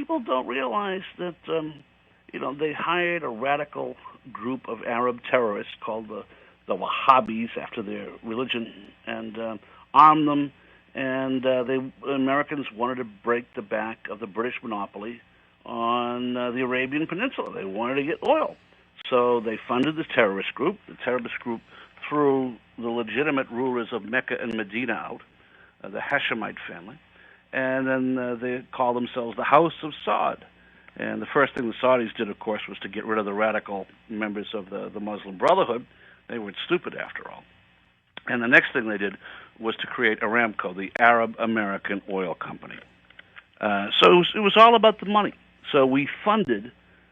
people don't realize that they hired a radical group of Arab terrorists called the Wahhabis after their religion, and armed them. And the Americans wanted to break the back of the British monopoly on the Arabian Peninsula. They wanted to get oil. So they funded the terrorist group. The terrorist group threw the legitimate rulers of Mecca and Medina out, the Hashemite family, and then they called themselves the House of Saud. And the first thing the Saudis did, of course, was to get rid of the radical members of the Muslim Brotherhood. They weren't stupid, after all. And the next thing they did was to create Aramco, the Arab American Oil Company. So it was all about the money. So we funded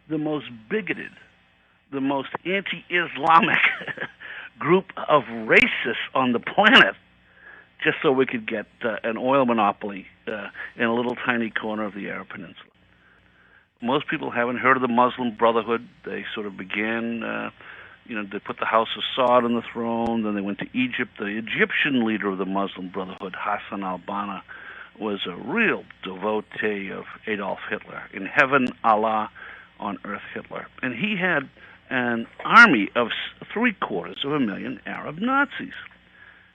the most bigoted, the most anti-Islamic group of racists on the planet, just so we could get an oil monopoly in a little tiny corner of the Arab Peninsula. Most people haven't heard of the Muslim Brotherhood. They sort of began, they put the House of Saud on the throne, then they went to Egypt. The Egyptian leader of the Muslim Brotherhood, Hassan al-Banna, was a real devotee of Adolf Hitler. In heaven, Allah, on earth, Hitler. And he had an army of 750,000 Arab Nazis.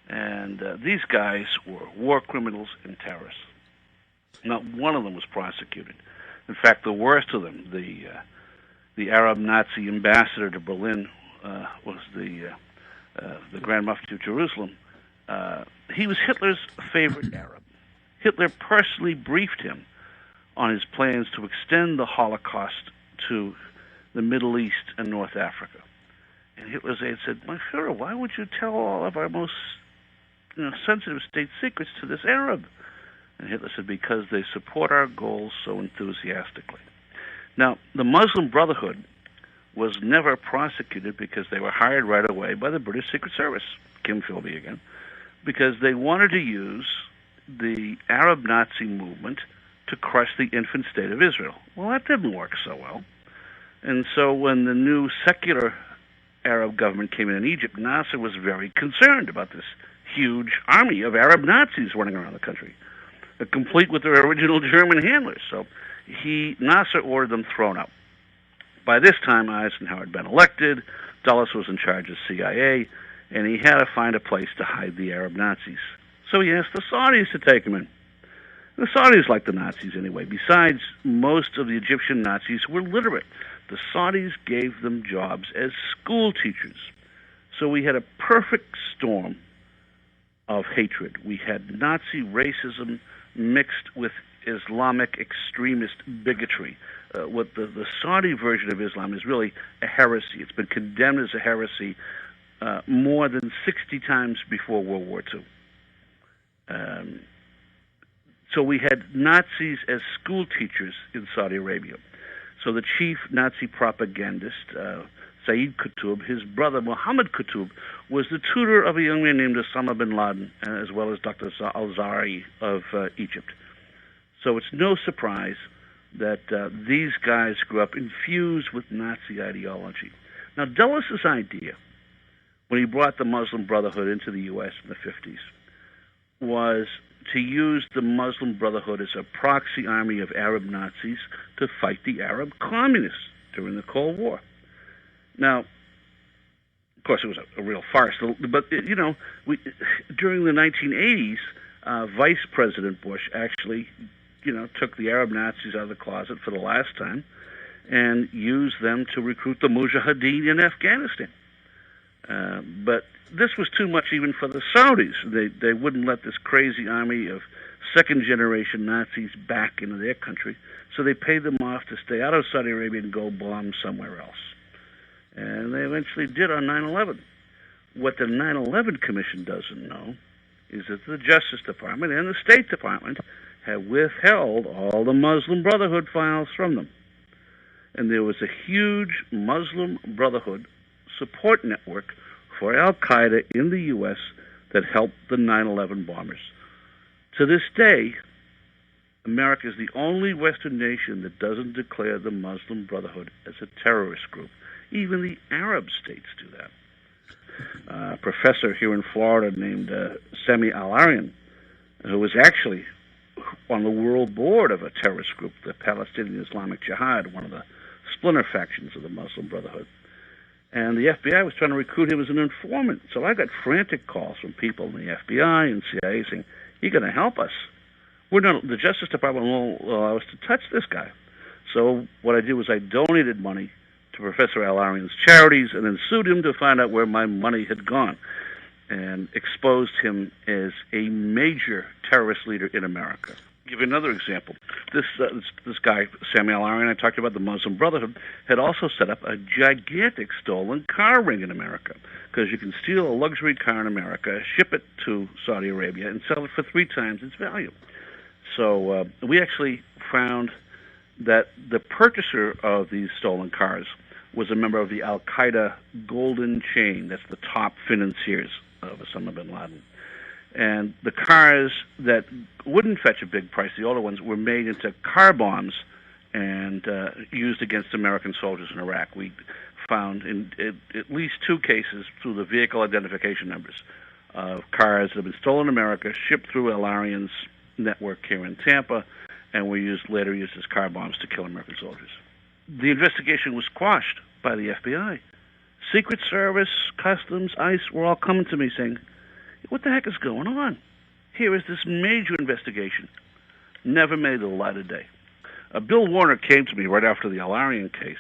And these guys were war criminals and terrorists. Not one of them was prosecuted. In fact, the worst of them, the Arab Nazi ambassador to Berlin, was the Grand Mufti of Jerusalem. He was Hitler's favorite Arab. Hitler personally briefed him on his plans to extend the Holocaust to the Middle East and North Africa. And Hitler's aide said, "My Führer, why would you tell all of our most sensitive state secrets to this Arab?" And Hitler said, "Because they support our goals so enthusiastically." Now, the Muslim Brotherhood was never prosecuted because they were hired right away by the British Secret Service, Kim Philby again, because they wanted to use the Arab Nazi movement to crush the infant state of Israel. Well, that didn't work so well. And so when the new secular Arab government came in Egypt, Nasser was very concerned about this huge army of Arab Nazis running around the country, complete with their original German handlers. So Nasser ordered them thrown out. By this time, Eisenhower had been elected, Dulles was in charge of CIA, and he had to find a place to hide the Arab Nazis. So he asked the Saudis to take him in. The Saudis liked the Nazis anyway. Besides, most of the Egyptian Nazis were literate. The Saudis gave them jobs as school teachers. So we had a perfect storm of hatred. We had Nazi racism mixed with Islamic extremist bigotry. What the Saudi version of Islam is really a heresy. It's been condemned as a heresy more than 60 times before World War II. So we had Nazis as school teachers in Saudi Arabia. So the chief Nazi propagandist, Sayyid Qutb, his brother Muhammad Qutb, was the tutor of a young man named Osama bin Laden, as well as Dr. al-Zahri of Egypt. So it's no surprise that these guys grew up infused with Nazi ideology. Now, Dulles' idea, when he brought the Muslim Brotherhood into the U.S. in the 50s, was to use the Muslim Brotherhood as a proxy army of Arab Nazis to fight the Arab communists during the Cold War. Now, of course, it was a real farce, but, during the 1980s, Vice President Bush actually, took the Arab Nazis out of the closet for the last time and used them to recruit the Mujahideen in Afghanistan. But this was too much even for the Saudis. They wouldn't let this crazy army of second-generation Nazis back into their country, so they paid them off to stay out of Saudi Arabia and go bomb somewhere else. And they eventually did on 9/11. What the 9/11 Commission doesn't know is that the Justice Department and the State Department have withheld all the Muslim Brotherhood files from them. And there was a huge Muslim Brotherhood support network for Al-Qaeda in the U.S. that helped the 9/11 bombers. To this day, America is the only Western nation that doesn't declare the Muslim Brotherhood as a terrorist group. Even the Arab states do that. A professor here in Florida named Sami Al-Arian, who was actually on the world board of a terrorist group, the Palestinian Islamic Jihad, one of the splinter factions of the Muslim Brotherhood. And the FBI was trying to recruit him as an informant. So I got frantic calls from people in the FBI and CIA saying, "You're going to help us. The Justice Department won't allow us to touch this guy." So what I did was I donated money to Professor Al-Arian's charities and then sued him to find out where my money had gone, and exposed him as a major terrorist leader in America. I'll give you another example. This guy, Samuel Al-Arian, I talked about, the Muslim Brotherhood, had also set up a gigantic stolen car ring in America, because you can steal a luxury car in America, ship it to Saudi Arabia, and sell it for 3 times its value. So we actually found that the purchaser of these stolen cars was a member of the Al-Qaeda Golden Chain. That's the top financiers of Osama bin Laden. And the cars that wouldn't fetch a big price, the older ones, were made into car bombs and used against American soldiers in Iraq. We found in at least 2 cases through the vehicle identification numbers of cars that have been stolen in America, shipped through Al-Arian's network here in Tampa, and were later used as car bombs to kill American soldiers. The investigation was quashed by the FBI. Secret Service, Customs, ICE were all coming to me saying, "What the heck is going on? Here is this major investigation." Never made the light of day. Bill Warner came to me right after the Al-Arian case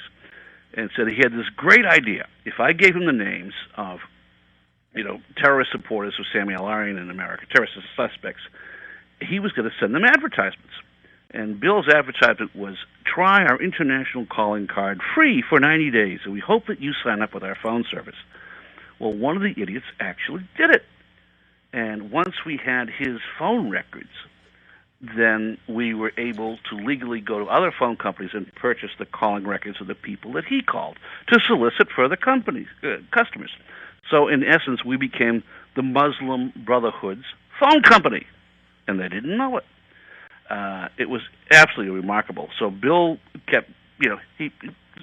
and said he had this great idea. If I gave him the names of, terrorist supporters of Samuel Al-Arian in America, terrorist suspects, he was going to send them advertisements. And Bill's advertisement was, "Try our international calling card free for 90 days, and we hope that you sign up with our phone service." Well, one of the idiots actually did it. And once we had his phone records, then we were able to legally go to other phone companies and purchase the calling records of the people that he called to solicit further customers. So in essence, we became the Muslim Brotherhood's phone company, and they didn't know it. It was absolutely remarkable. So Bill kept, he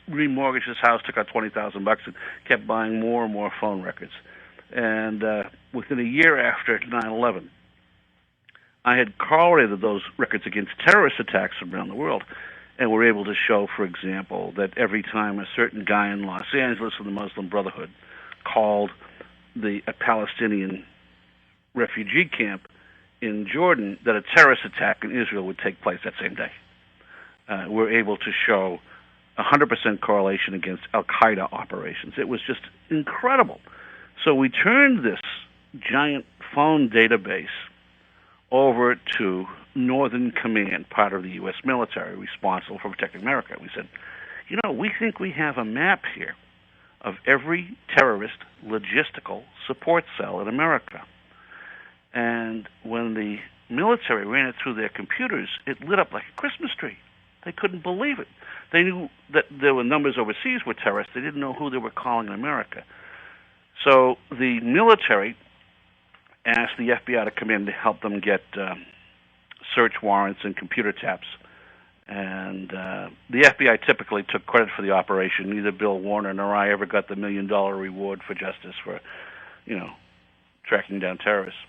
remortgaged his house, took out $20,000, and kept buying more and more phone records. And within a year after 9/11, I had correlated those records against terrorist attacks around the world, and were able to show, for example, that every time a certain guy in Los Angeles from the Muslim Brotherhood called a Palestinian refugee camp in Jordan, that a terrorist attack in Israel would take place that same day. We're able to show 100% correlation against Al-Qaeda operations. It was just incredible. So we turned this giant phone database over to Northern Command, part of the U.S. military responsible for protecting America. We said, we think we have a map here of every terrorist logistical support cell in America. And when the military ran it through their computers, it lit up like a Christmas tree. They couldn't believe it. They knew that there were numbers overseas were terrorists. They didn't know who they were calling in America. So the military asked the FBI to come in to help them get search warrants and computer taps. And the FBI typically took credit for the operation. Neither Bill Warner nor I ever got the $1 million reward for justice for, tracking down terrorists.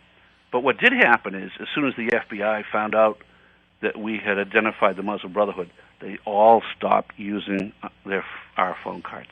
But what did happen is, as soon as the FBI found out that we had identified the Muslim Brotherhood, they all stopped using our phone cards.